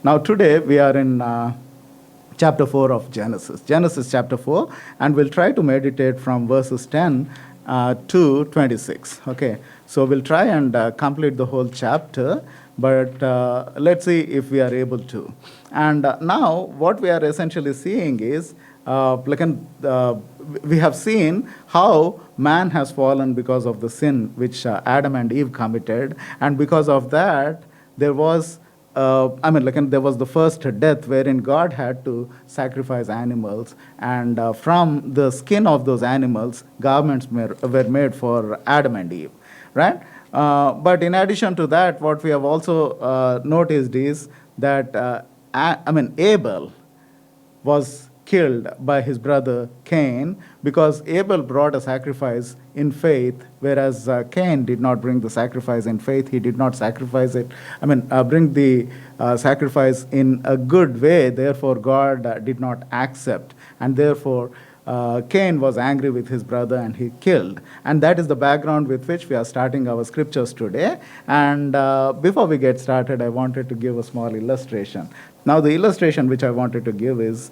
Now, today we are in chapter 4 of Genesis, Genesis chapter 4, and we'll try to meditate from verses 10 to 26. Okay, so we'll try and complete the whole chapter, but let's see if we are able to. And now, what we are essentially seeing is we have seen how man has fallen because of the sin which Adam and Eve committed, and because of that, there was there was the first death wherein God had to sacrifice animals, and from the skin of those animals, garments were made for Adam and Eve, right? But in addition to that, what we have also noticed is that, Abel was killed by his brother Cain because Abel brought a sacrifice in faith, whereas Cain did not bring the sacrifice in faith. He did not sacrifice it, bring the sacrifice in a good way. Therefore, God did not accept. And therefore, Cain was angry with his brother and he killed. And that is the background with which we are starting our scriptures today. And before we get started, I wanted to give a small illustration. Now, the illustration which I wanted to give is,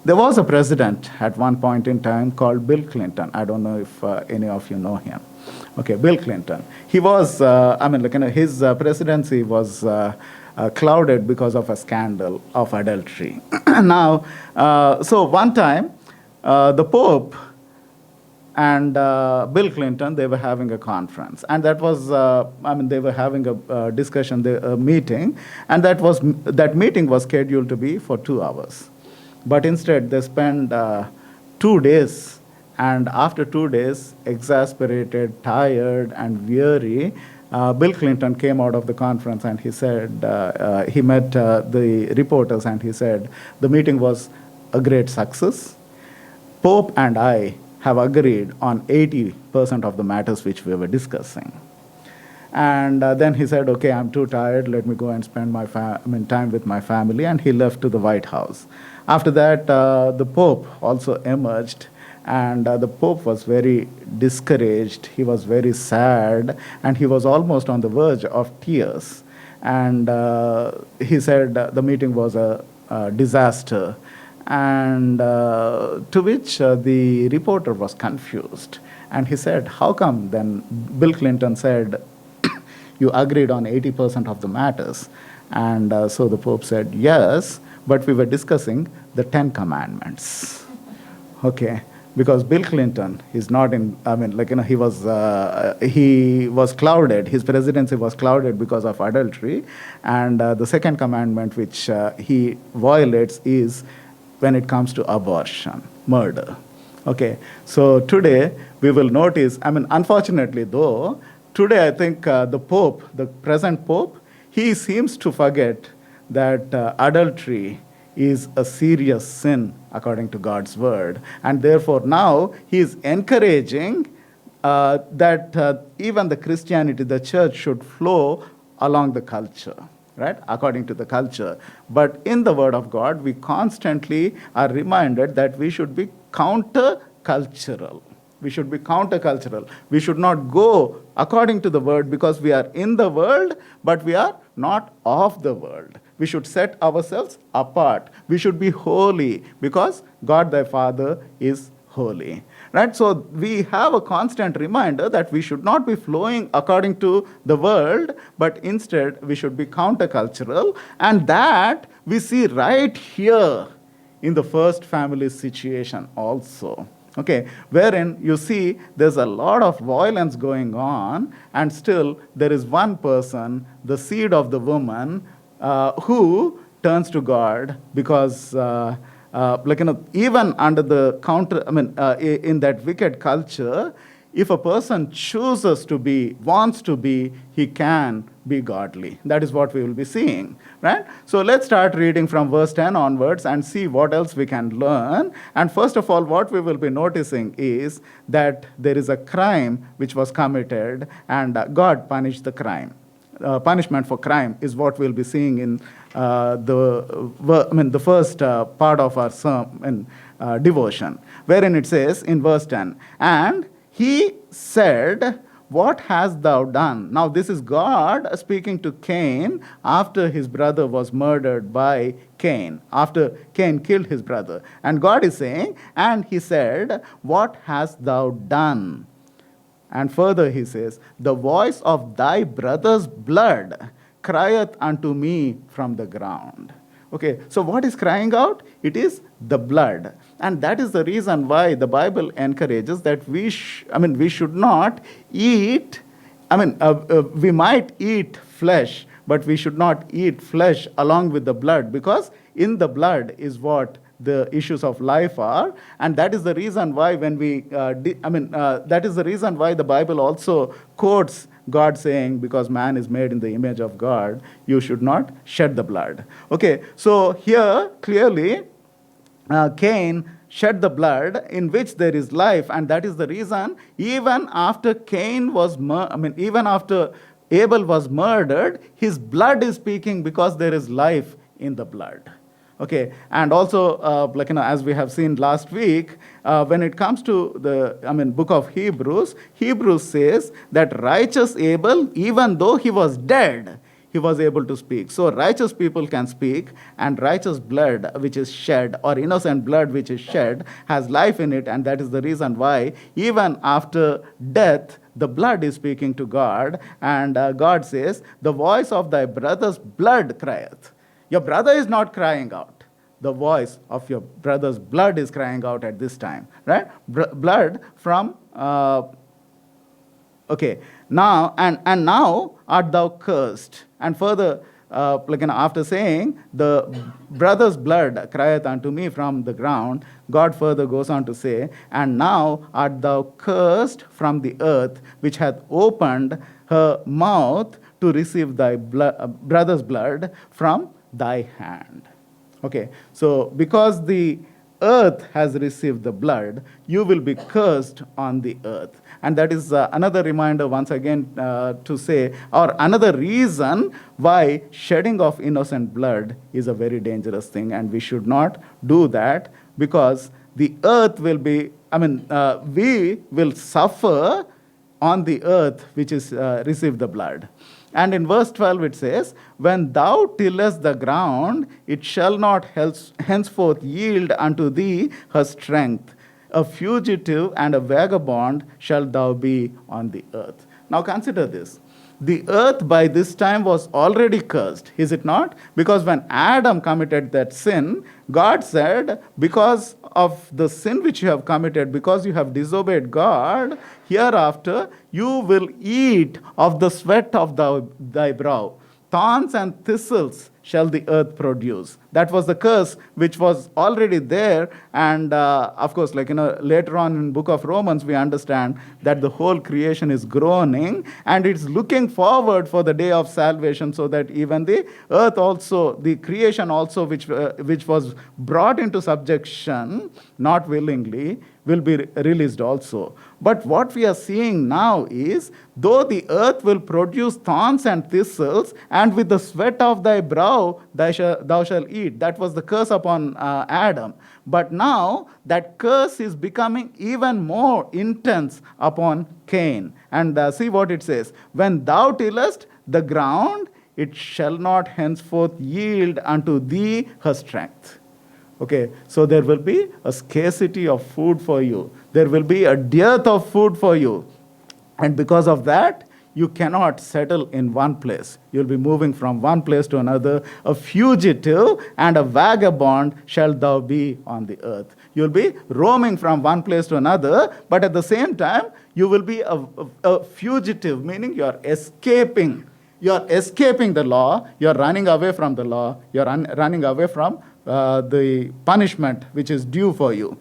there was a president at one point in time called Bill Clinton. I don't know if any of you know him. Okay, Bill Clinton. He was, his presidency was clouded because of a scandal of adultery. Now, so one time, the Pope and Bill Clinton, they were having a conference. And that was, they were having a discussion, a meeting, and that meeting was scheduled to be for 2 hours. But instead, they spent 2 days, and after 2 days, exasperated, tired, and weary, Bill Clinton came out of the conference and he said, he met the reporters and he said, the meeting was a great success. Pope and I have agreed on 80% of the matters which we were discussing. And then he said, okay, I'm too tired, let me go and spend my time with my family, and he left to the White House. After that, the Pope also emerged, and the Pope was very discouraged, he was very sad, and he was almost on the verge of tears. And he said the meeting was a disaster. And to which the reporter was confused. And he said, how come then? Bill Clinton said, you agreed on 80% of the matters. And so the Pope said, yes, but we were discussing the 10 commandments. Okay, because Bill Clinton is not in, he was clouded, his presidency was clouded because of adultery. And the second commandment which he violates is when it comes to abortion, murder. Okay, so today we will notice, unfortunately though, today I think the Pope, the present Pope, he seems to forget that adultery is a serious sin according to God's word. And therefore now he is encouraging that even the Christianity, the church should flow along the culture. Right, according to the culture. But in the Word of God, we constantly are reminded that we should be counter-cultural. We should be counter-cultural. We should not go according to the Word because we are in the world, but we are not of the world. We should set ourselves apart. We should be holy because God thy Father is holy. Right? So we have a constant reminder that we should not be flowing according to the world, but instead we should be countercultural. And that we see right here in the first family situation also. Okay, wherein you see there's a lot of violence going on, and still there is one person, the seed of the woman, who turns to God because even under the in that wicked culture, if a person chooses to be, wants to be, he can be godly. That is what we will be seeing, right? So let's start reading from verse 10 onwards and see what else we can learn. And first of all, what we will be noticing is that there is a crime which was committed, and God punished the crime. Punishment for crime is what we'll be seeing in the first part of our sermon, devotion, wherein it says in verse 10, and he said, what hast thou done? Now, this is God speaking to Cain after his brother was murdered by Cain, after Cain killed his brother. And God is saying, and he said, what hast thou done? And further he says, the voice of thy brother's blood crieth unto me from the ground. Okay, so what is crying out? It is the blood. And that is the reason why the Bible encourages that we should not eat, we might eat flesh, but we should not eat flesh along with the blood, because in the blood is what the issues of life are. And that is the reason why when we, that is the reason why the Bible also quotes God saying, because man is made in the image of God, you should not shed the blood. Okay, so here clearly Cain shed the blood in which there is life, and that is the reason even after even after Abel was murdered, his blood is speaking because there is life in the blood. Okay, and also, as we have seen last week, when it comes to the, book of Hebrews, Hebrews says that righteous Abel, even though he was dead, he was able to speak. So righteous people can speak, and righteous blood which is shed, or innocent blood which is shed, has life in it, and that is the reason why even after death, the blood is speaking to God, and God says, the voice of thy brother's blood crieth. Your brother is not crying out. The voice of your brother's blood is crying out at this time, right? Blood from, okay, now, and now art thou cursed. And further, after saying, the brother's blood crieth unto me from the ground, God further goes on to say, and now art thou cursed from the earth, which hath opened her mouth to receive thy brother's blood from thy hand. Okay, so because the earth has received the blood, you will be cursed on the earth. And that is another reminder once again to say, or another reason why shedding of innocent blood is a very dangerous thing, and we should not do that, because the earth will be, we will suffer on the earth which is received the blood. And in verse 12 it says, when thou tillest the ground, it shall not henceforth yield unto thee her strength. A fugitive and a vagabond shalt thou be on the earth. Now consider this. The earth by this time was already cursed, is it not? Because when Adam committed that sin, God said, because of the sin which you have committed, because you have disobeyed God, hereafter you will eat of the sweat of thy brow. Thorns and thistles shall the earth produce. That was the curse which was already there. And of course, later on in book of Romans, we understand that the whole creation is groaning and it's looking forward for the day of salvation, so that even the earth also, the creation also, which was brought into subjection, not willingly, will be released also. But what we are seeing now is, though the earth will produce thorns and thistles, and with the sweat of thy brow thou shalt eat. That was the curse upon Adam. But now that curse is becoming even more intense upon Cain. And see what it says. When thou tillest the ground, it shall not henceforth yield unto thee her strength. Okay, so there will be a scarcity of food for you. There will be a dearth of food for you. And because of that, you cannot settle in one place. You'll be moving from one place to another. A fugitive and a vagabond shalt thou be on the earth. You'll be roaming from one place to another, but at the same time, you will be a fugitive, meaning you're escaping. You're escaping the law. You're running away from the law. You're running away from the punishment which is due for you.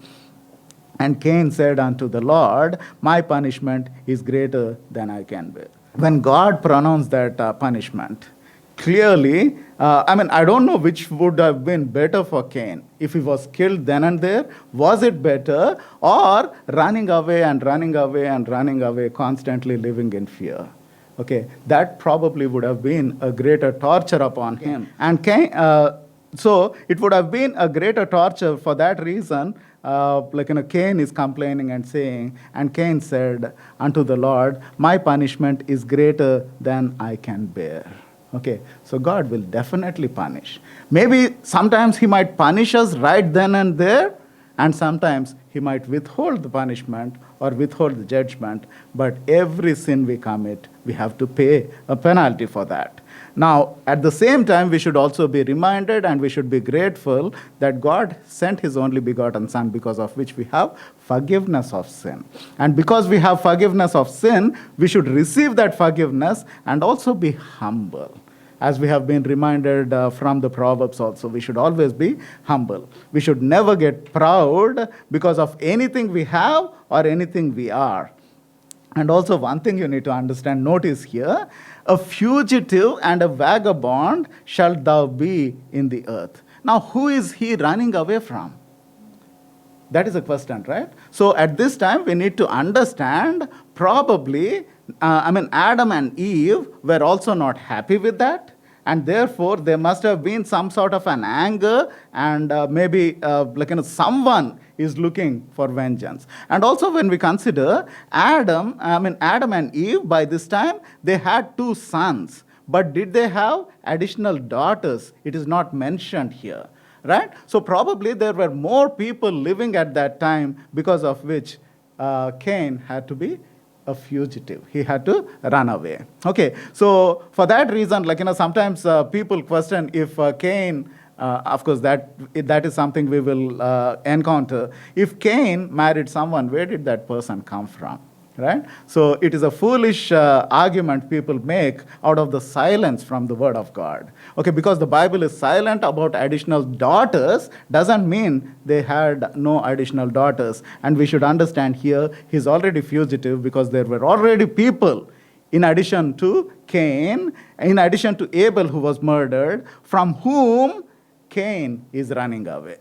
And Cain said unto the Lord, my punishment is greater than I can bear. When God pronounced that punishment, clearly, I don't know which would have been better for Cain. If he was killed then and there, was it better? Or running away and running away and running away, constantly living in fear? Okay, that probably would have been a greater torture upon him. And Cain, So it would have been a greater torture for that reason. Cain is complaining and saying, and Cain said unto the Lord, my punishment is greater than I can bear. Okay, so God will definitely punish. Maybe sometimes He might punish us right then and there, and sometimes He might withhold the punishment or withhold the judgment, but every sin we commit, we have to pay a penalty for that. Now, at the same time, we should also be reminded and we should be grateful that God sent His only begotten Son, because of which we have forgiveness of sin. And because we have forgiveness of sin, we should receive that forgiveness and also be humble. As we have been reminded from the Proverbs also, we should always be humble. We should never get proud because of anything we have or anything we are. And also one thing you need to understand, notice here, a fugitive and a vagabond shalt thou be in the earth. Now, who is he running away from? That is a question, right? So at this time, we need to understand probably, Adam and Eve were also not happy with that. And therefore, there must have been some sort of an anger, and maybe someone is looking for vengeance. And also, when we consider Adam and Eve, by this time, they had 2 sons. But did they have additional daughters? It is not mentioned here, right? So probably there were more people living at that time, because of which Cain had to be a fugitive. He had to run away. Okay, so for that reason, sometimes people question if Cain, of course, that is something we will encounter. If Cain married someone, where did that person come from? Right? So it is a foolish argument people make out of the silence from the Word of God. Okay, because the Bible is silent about additional daughters doesn't mean they had no additional daughters. And we should understand here, he's already fugitive because there were already people, in addition to Cain, in addition to Abel who was murdered, from whom Cain is running away.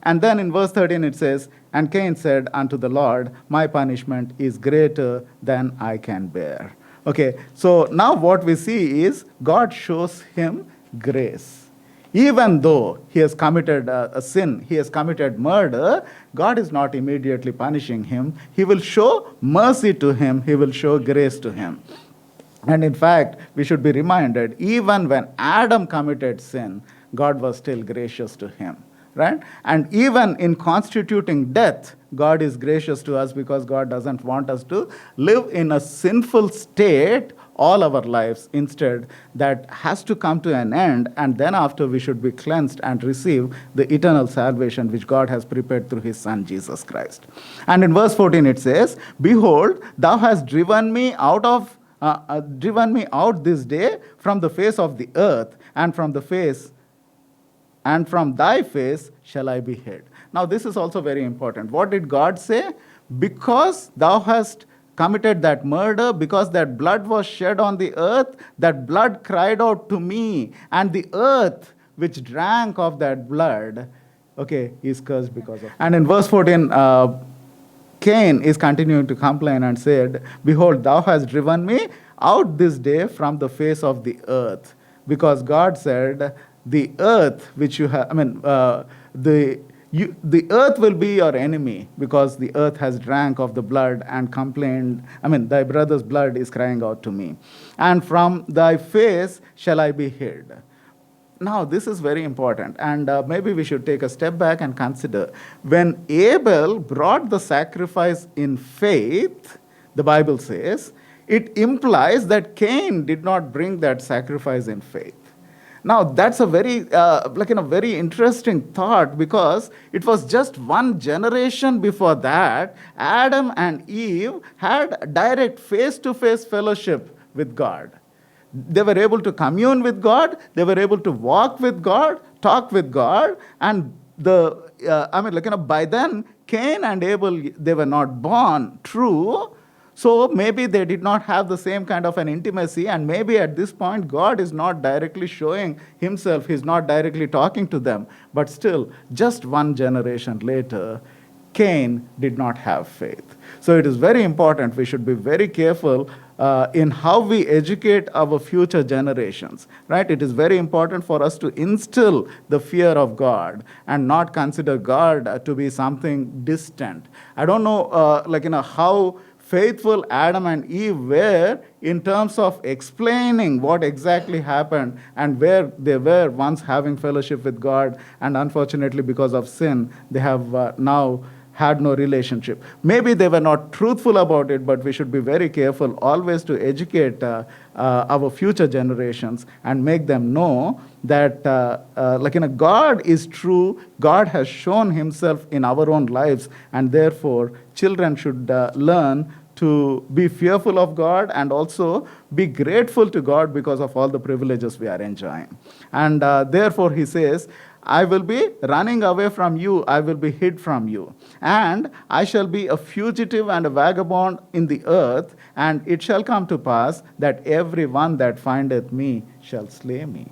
And then in verse 13 it says, and Cain said unto the Lord, my punishment is greater than I can bear. Okay, so now what we see is God shows him grace. Even though he has committed a sin, he has committed murder, God is not immediately punishing him. He will show mercy to him. He will show grace to him. And in fact, we should be reminded, even when Adam committed sin, God was still gracious to him, right? And even in constituting death, God is gracious to us because God doesn't want us to live in a sinful state all our lives. Instead, that has to come to an end, and then after we should be cleansed and receive the eternal salvation which God has prepared through his Son, Jesus Christ. And in verse 14 it says, behold, thou hast driven me out this day from the face of the earth, and from thy face shall I be hid. Now this is also very important. What did God say? Because thou hast committed that murder, because that blood was shed on the earth, that blood cried out to me, and the earth which drank of that blood, okay, is cursed because of it. And in verse 14, Cain is continuing to complain and said, behold, thou hast driven me out this day from the face of the earth. Because God said, the earth which you have, the earth will be your enemy, because the earth has drank of the blood and complained, thy brother's blood is crying out to me. And from thy face shall I be hid. Now, this is very important, and maybe we should take a step back and consider. When Abel brought the sacrifice in faith, the Bible says, it implies that Cain did not bring that sacrifice in faith. Now, that's a very, very interesting thought, because it was just one generation before that, Adam and Eve had direct face-to-face fellowship with God. They were able to commune with God, they were able to walk with God, talk with God, and by then, Cain and Abel, they were not born, true. So maybe they did not have the same kind of an intimacy, and maybe at this point God is not directly showing himself, he's not directly talking to them. But still, just one generation later, Cain did not have faith. So it is very important, we should be very careful in how we educate our future generations, right? It is very important for us to instill the fear of God and not consider God to be something distant. I don't know, how faithful Adam and Eve were in terms of explaining what exactly happened and where they were once having fellowship with God, and unfortunately, because of sin, they have now had no relationship. Maybe they were not truthful about it, but we should be very careful always to educate our future generations and make them know that God is true. God has shown himself in our own lives, and therefore children should learn to be fearful of God and also be grateful to God because of all the privileges we are enjoying. And therefore he says, I will be running away from you, I will be hid from you, and I shall be a fugitive and a vagabond in the earth, and it shall come to pass that every one that findeth me shall slay me.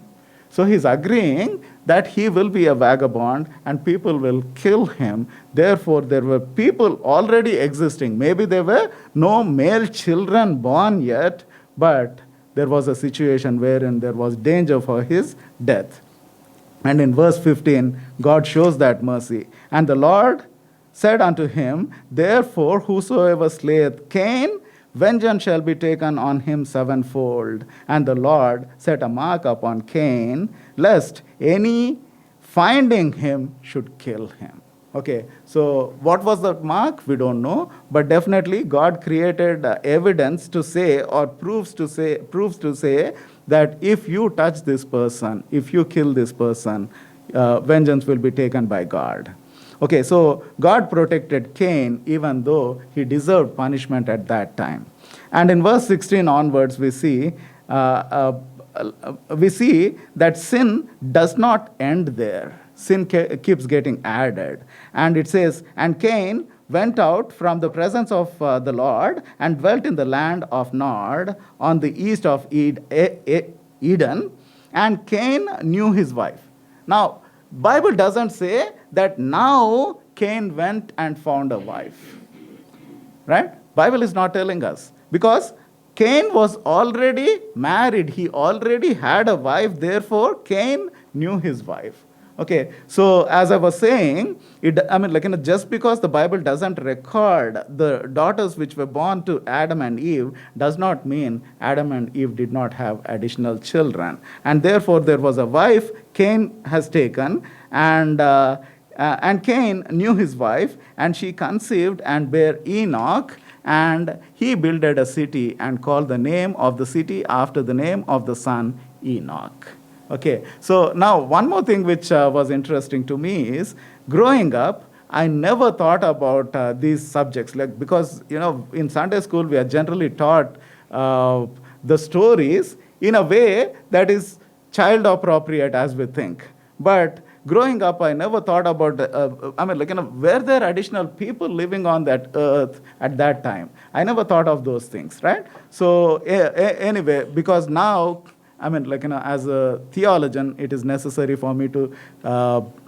So he's agreeing that he will be a vagabond and people will kill him. Therefore, there were people already existing. Maybe there were no male children born yet, but there was a situation wherein there was danger for his death. And in verse 15, God shows that mercy. And the Lord said unto him, therefore, whosoever slayeth Cain, vengeance shall be taken on him sevenfold. And the Lord set a mark upon Cain, lest any finding him should kill him. Okay, so what was that mark? We don't know, but definitely God created evidence to say, or proves to say that if you touch this person, if you kill this person, vengeance will be taken by God. Okay, so God protected Cain even though he deserved punishment at that time. And in verse 16 onwards, we see that sin does not end there. Sin keeps getting added. And it says, and Cain went out from the presence of the Lord and dwelt in the land of Nod on the east of Eden, and Cain knew his wife. Now, Bible doesn't say that now Cain went and found a wife. Right? Bible is not telling us. Because Cain was already married. He already had a wife. Therefore, Cain knew his wife. Okay, so as I was saying, just because the Bible doesn't record the daughters which were born to Adam and Eve does not mean Adam and Eve did not have additional children. And therefore, there was a wife Cain has taken, and Cain knew his wife, and she conceived and bare Enoch, and he builded a city and called the name of the city after the name of the son Enoch. Okay, so now one more thing which was interesting to me is, growing up, I never thought about these subjects, because in Sunday school we are generally taught the stories in a way that is child appropriate as we think. But growing up, I never thought about, were there additional people living on that earth at that time? I never thought of those things, right? So anyway, because now, as a theologian, it is necessary for me to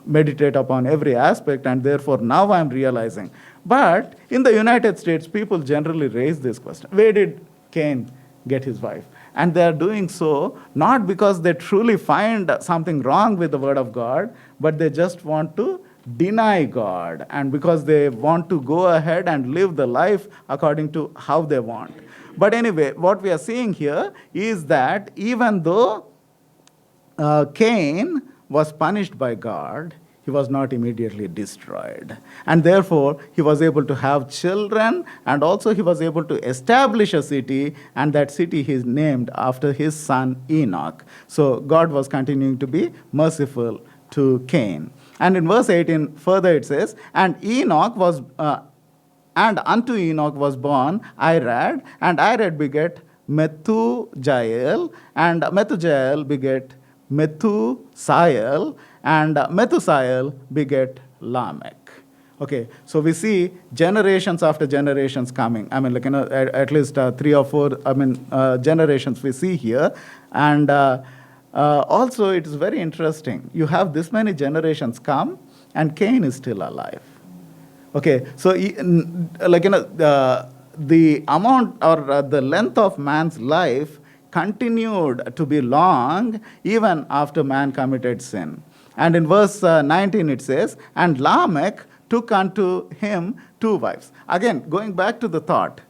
meditate upon every aspect, and therefore now I'm realizing. But in the United States, people generally raise this question: where did Cain get his wife? And they are doing so not because they truly find something wrong with the Word of God, but they just want to deny God, and because they want to go ahead and live the life according to how they want. But anyway, what we are seeing here is that even though Cain was punished by God, he was not immediately destroyed. And therefore, he was able to have children, and also he was able to establish a city, and that city is named after his son Enoch. So God was continuing to be merciful to Cain. And in verse 18, further it says, and unto Enoch was born Irad, and Irad begat Methujael, and Methujael begat Methusael, and Methusael begat Lamech. Okay, so we see generations after generations coming. At least 3 or 4 generations we see here. And also it is very interesting. You have this many generations come, and Cain is still alive. Okay, so the amount or the length of man's life continued to be long even after man committed sin. And in verse 19 it says, and Lamech took unto him two wives. Again, going back to the thought,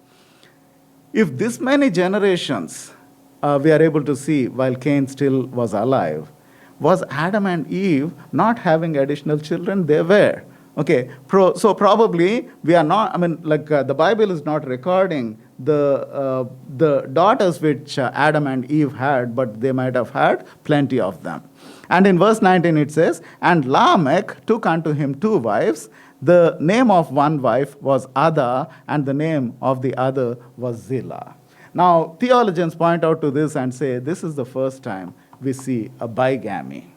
if this many generations we are able to see while Cain still was alive, was Adam and Eve not having additional children? They were. Okay, so probably we are not, the Bible is not recording the daughters which Adam and Eve had, but they might have had plenty of them. And in verse 19 it says, and Lamech took unto him two wives. The name of one wife was Ada, and the name of the other was Zillah. Now, theologians point out to this and say this is the first time we see a bigamy.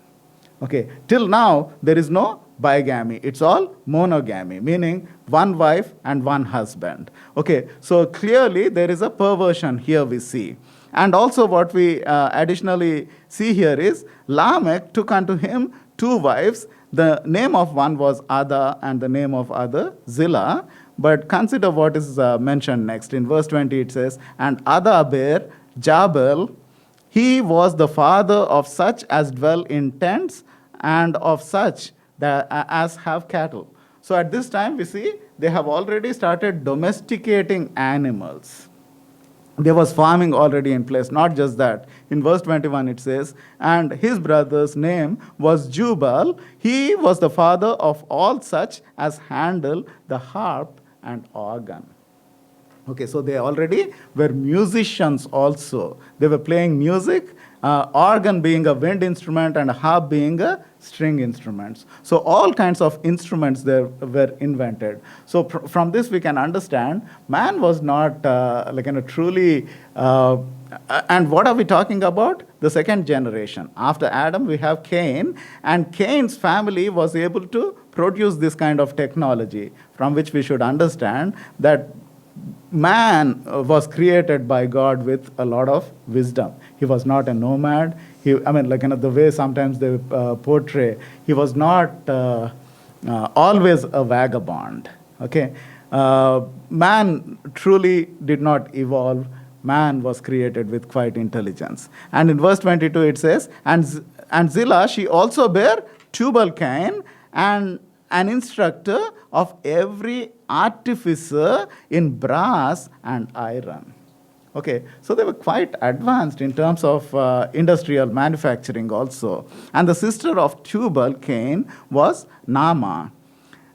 Okay, till now there is no bigamy. It's all monogamy, meaning one wife and one husband. Okay, so clearly there is a perversion here we see. And also what we additionally see here is Lamech took unto him two wives. The name of one was Ada and the name of other Zillah. But consider what is mentioned next. In verse 20 it says, and Ada bare Jabal. He was the father of such as dwell in tents and of such that, as have cattle. So at this time we see they have already started domesticating animals. There was farming already in place. Not just that. In verse 21 it says, and his brother's name was Jubal. He was the father of all such as handle the harp and organ. Okay, so they already were musicians also. They were playing music, organ being a wind instrument and a harp being a string instruments. So all kinds of instruments there were invented. So from this we can understand man was not truly, and what are we talking about? The second generation. After Adam we have Cain, and Cain's family was able to produce this kind of technology, from which we should understand that man was created by God with a lot of wisdom. He was not a nomad. The way sometimes they portray, he was not always a vagabond. Okay, man truly did not evolve. Man was created with quite intelligence. And in verse 22 it says, and Zillah, she also bare Tubal-Cain, and an instructor of every artificer in brass and iron. Okay, so they were quite advanced in terms of industrial manufacturing also. And the sister of Tubal-Cain was Naamah.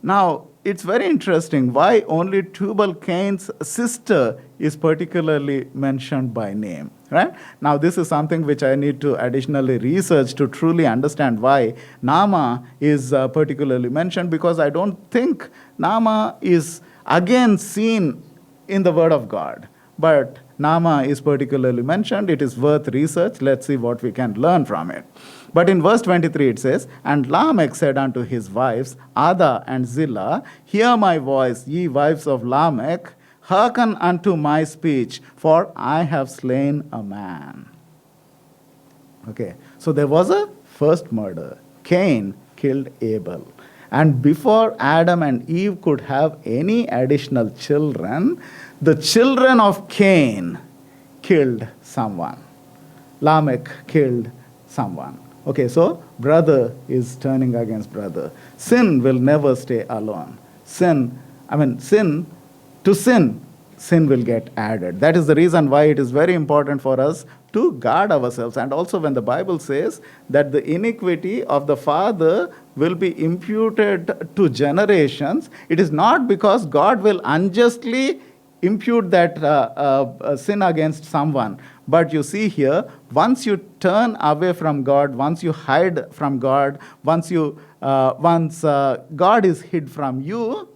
Now, it's very interesting why only Tubal-Cain's sister is particularly mentioned by name. Right? Now, this is something which I need to additionally research to truly understand why Naamah is particularly mentioned, because I don't think Naamah is again seen in the Word of God. But Naamah is particularly mentioned. It is worth research. Let's see what we can learn from it. But in verse 23 it says, and Lamech said unto his wives, Ada and Zillah, hear my voice, ye wives of Lamech, hearken unto my speech, for I have slain a man. Okay, so there was a first murder. Cain killed Abel. And before Adam and Eve could have any additional children, the children of Cain killed someone. Lamech killed someone. Okay, so brother is turning against brother. Sin will never stay alone. Sin to sin will get added. That is the reason why it is very important for us to guard ourselves. And also when the Bible says that the iniquity of the father will be imputed to generations, it is not because God will unjustly impute that sin against someone. But you see here, once you turn away from God, once you hide from God, once God is hid from you,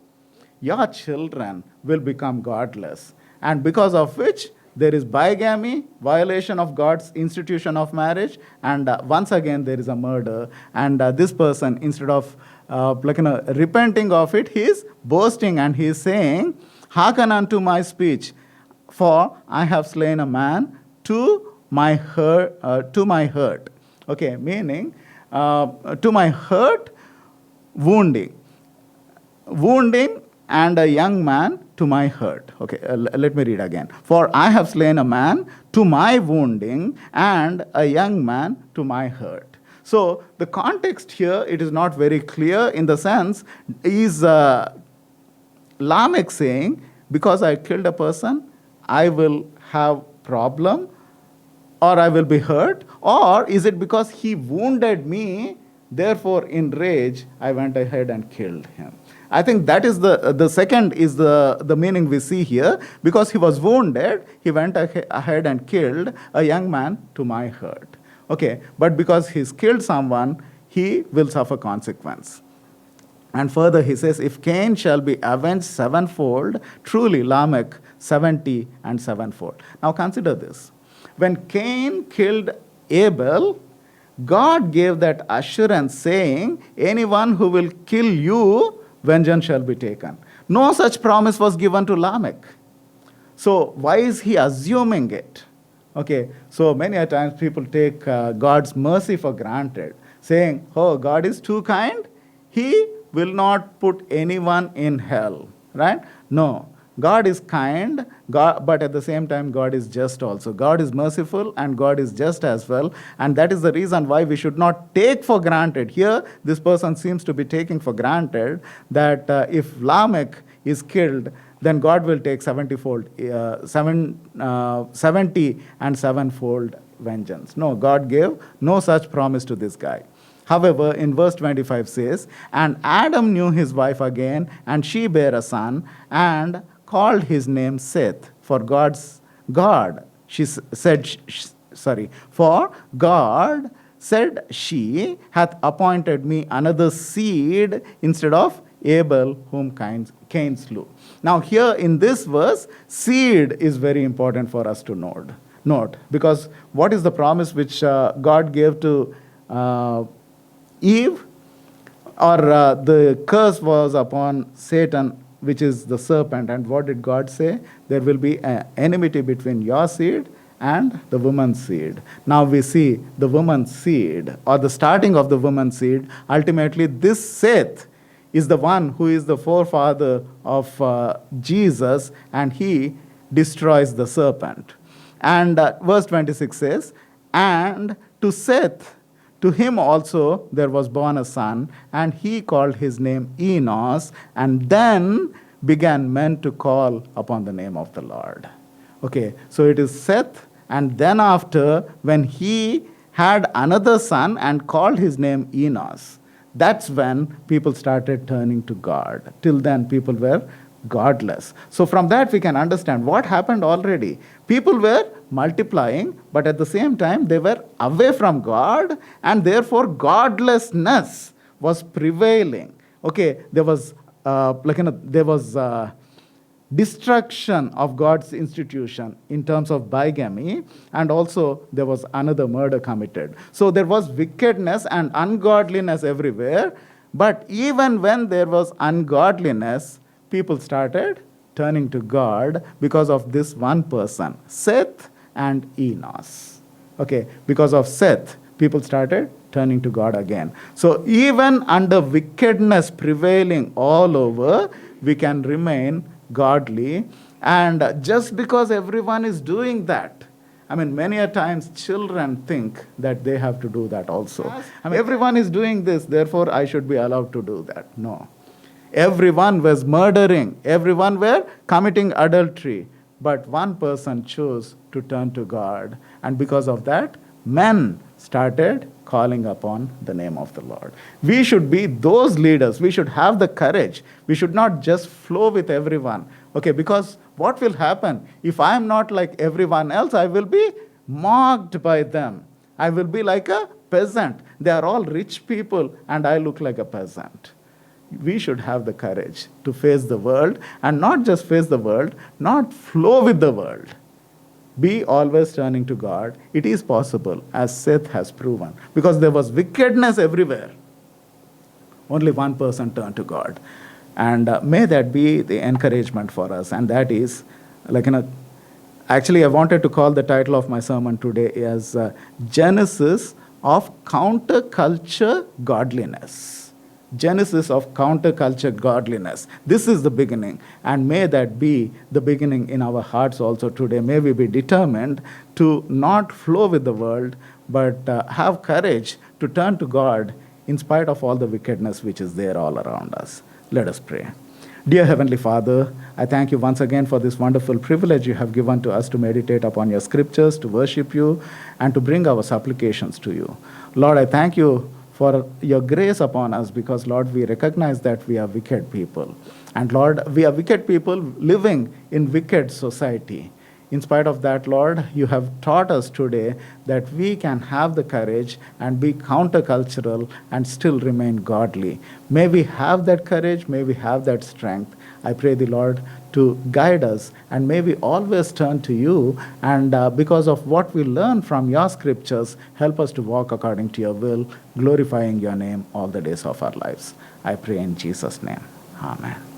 your children will become godless. And because of which, there is bigamy, violation of God's institution of marriage, and once again there is a murder. And this person, instead of repenting of it, he is boasting and he is saying, hearken unto my speech, for I have slain a man to my hurt. Okay, meaning to my hurt, wounding and a young man to my hurt. Okay, let me read again. For I have slain a man to my wounding, and a young man to my hurt. So the context here, it is not very clear in the sense, is Lamech saying, because I killed a person, I will have problem, or I will be hurt? Or is it because he wounded me, therefore in rage, I went ahead and killed him? I think that is the second is the meaning we see here. Because he was wounded, he went ahead and killed a young man to my hurt. Okay, but because he's killed someone, he will suffer consequence. And further he says, if Cain shall be avenged sevenfold, truly Lamech 70 and sevenfold. Now consider this. When Cain killed Abel, God gave that assurance saying, anyone who will kill you, vengeance shall be taken. No such promise was given to Lamech. So why is he assuming it? Okay, so many a times people take God's mercy for granted, saying, oh, God is too kind, he will not put anyone in hell, right? No, God is kind, but at the same time, God is just also. God is merciful and God is just as well. And that is the reason why we should not take for granted. Here, this person seems to be taking for granted that if Lamech is killed, then God will take 70 and sevenfold vengeance. No, God gave no such promise to this guy. However, in verse 25 says, and Adam knew his wife again, and she bare a son, and called his name Seth. For God, she said, for God said, she hath appointed me another seed instead of Abel, whom Cain slew. Now here in this verse, seed is very important for us to note. Because what is the promise which God gave to Eve? Or the curse was upon Satan, which is the serpent. And what did God say? There will be an enmity between your seed and the woman's seed. Now we see the woman's seed, or the starting of the woman's seed. Ultimately, this Seth is the one who is the forefather of Jesus, and he destroys the serpent. And verse 26 says, and to Seth, to him also there was born a son, and he called his name Enos, and then began men to call upon the name of the Lord. Okay, so it is Seth, and then after, when he had another son and called his name Enos, that's when people started turning to God. Till then, people were godless. So from that, we can understand what happened already. People were multiplying, but at the same time, they were away from God, and therefore godlessness was prevailing. Okay, there was destruction of God's institution in terms of bigamy, and also there was another murder committed. So there was wickedness and ungodliness everywhere, but even when there was ungodliness, people started turning to God because of this one person, Seth and Enos. Okay, because of Seth, people started turning to God again. So even under wickedness prevailing all over, we can remain godly. And just because everyone is doing that, I mean, many a times children think that they have to do that also. I mean, everyone is doing this, therefore I should be allowed to do that. No. Everyone was murdering, everyone were committing adultery, but one person chose to turn to God, and because of that, men started calling upon the name of the Lord. We should be those leaders. We should have the courage. We should not just flow with everyone. Okay, because what will happen? If I am not like everyone else, I will be mocked by them. I will be like a peasant. They are all rich people, and I look like a peasant. We should have the courage to face the world, and not just face the world, not flow with the world. Be always turning to God. It is possible, as Seth has proven, because there was wickedness everywhere. Only one person turned to God. And may that be the encouragement for us. And that is, actually I wanted to call the title of my sermon today as Genesis of Counterculture Godliness. genesis of counterculture godliness. This is the beginning, and may that be the beginning in our hearts also today. May we be determined to not flow with the world, but have courage to turn to God in spite of all the wickedness which is there all around us. Let us pray. Dear Heavenly Father, I thank you once again for this wonderful privilege you have given to us to meditate upon your scriptures, to worship you, and to bring our supplications to you. Lord, I thank you for your grace upon us because, Lord, we recognize that we are wicked people. And, Lord, we are wicked people living in wicked society. In spite of that, Lord, you have taught us today that we can have the courage and be countercultural and still remain godly. May we have that courage, may we have that strength. I pray the Lord to guide us, and may we always turn to you, and because of what we learn from your scriptures, help us to walk according to your will, glorifying your name all the days of our lives. I pray in Jesus' name. Amen.